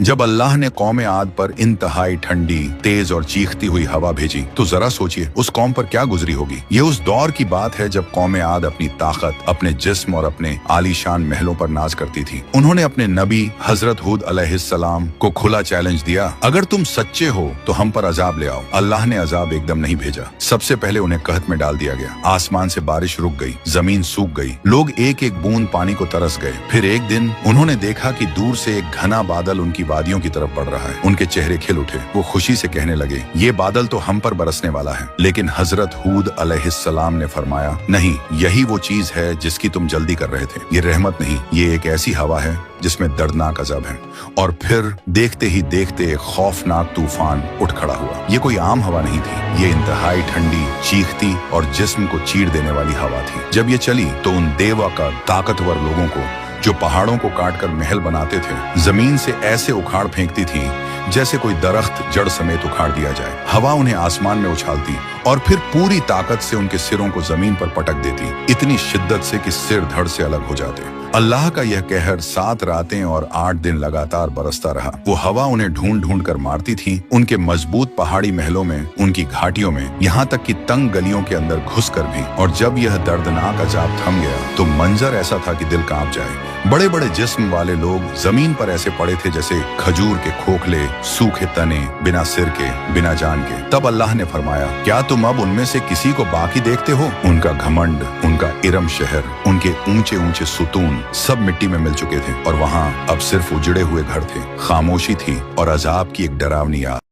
जब अल्लाह ने कौम आद पर इंतहाई ठंडी, तेज और चीखती हुई हवा भेजी तो जरा सोचिए उस कौम पर क्या गुजरी होगी। ये उस दौर की बात है जब कौम आद अपनी ताकत, अपने जिस्म और अपने आलीशान महलों पर नाज करती थी। उन्होंने अपने नबी हजरत हूद अलैहिस्सलाम को खुला चैलेंज दिया, अगर तुम सच्चे हो तो हम पर अजाब ले आओ। अल्लाह ने अजाब एकदम नहीं भेजा। सबसे पहले उन्हें कहत में डाल दिया गया। आसमान से बारिश रुक गई, जमीन सूख गई, लोग एक एक बूंद पानी को तरस गए। फिर एक दिन उन्होंने देखा कि दूर से एक घना बादल उनकी वादियों की तरफ बढ़ रहा है। उनके चेहरे खिल उठे। वो खुशी से कहने लगे, ये बादल तो हम पर बरसने वाला है। लेकिन हजरत हूद अलैहिस्सलाम ने फरमाया, नहीं, यही वो चीज है जिसकी तुम जल्दी कर रहे थे। ये रहमत नहीं, ये एक ऐसी हवा है जिसमें दर्दनाक अज़ाब है। और फिर देखते ही देखते एक खौफनाक तूफान उठ खड़ा हुआ। ये कोई आम हवा नहीं थी, ये इंतहाई ठंडी, चीखती और जिस्म को चीर देने वाली हवा थी। जब ये चली तो उन देवका ताकतवर लोगों को जो पहाड़ों को काटकर महल बनाते थे, जमीन से ऐसे उखाड़ फेंकती थी जैसे कोई दरख्त जड़ समेत उखाड़ दिया जाए। हवा उन्हें आसमान में उछालती और फिर पूरी ताकत से उनके सिरों को जमीन पर पटक देती, इतनी शिद्दत से कि सिर धड़ से अलग हो जाते। अल्लाह का यह कहर 7 रातें और 8 दिन लगातार बरसता रहा। वो हवा उन्हें ढूंढ ढूंढ कर मारती थी, उनके मजबूत पहाड़ी महलों में, उनकी घाटियों में, यहाँ तक कि तंग गलियों के अंदर घुसकर भी। और जब यह दर्दनाक अजाब थम गया तो मंजर ऐसा था कि दिल कांप जाए। बड़े बड़े जिस्म वाले लोग जमीन पर ऐसे पड़े थे जैसे खजूर के खोखले, सूखे तने, बिना सिर के, बिना जान के। तब अल्लाह ने फरमाया, क्या तुम अब उनमें से किसी को बाकी देखते हो? उनका घमंड, उनका इरम शहर, उनके ऊंचे ऊंचे सुतून सब मिट्टी में मिल चुके थे और वहां अब सिर्फ उजड़े हुए घर थे। खामोशी थी और अजाब की एक डरावनी याद।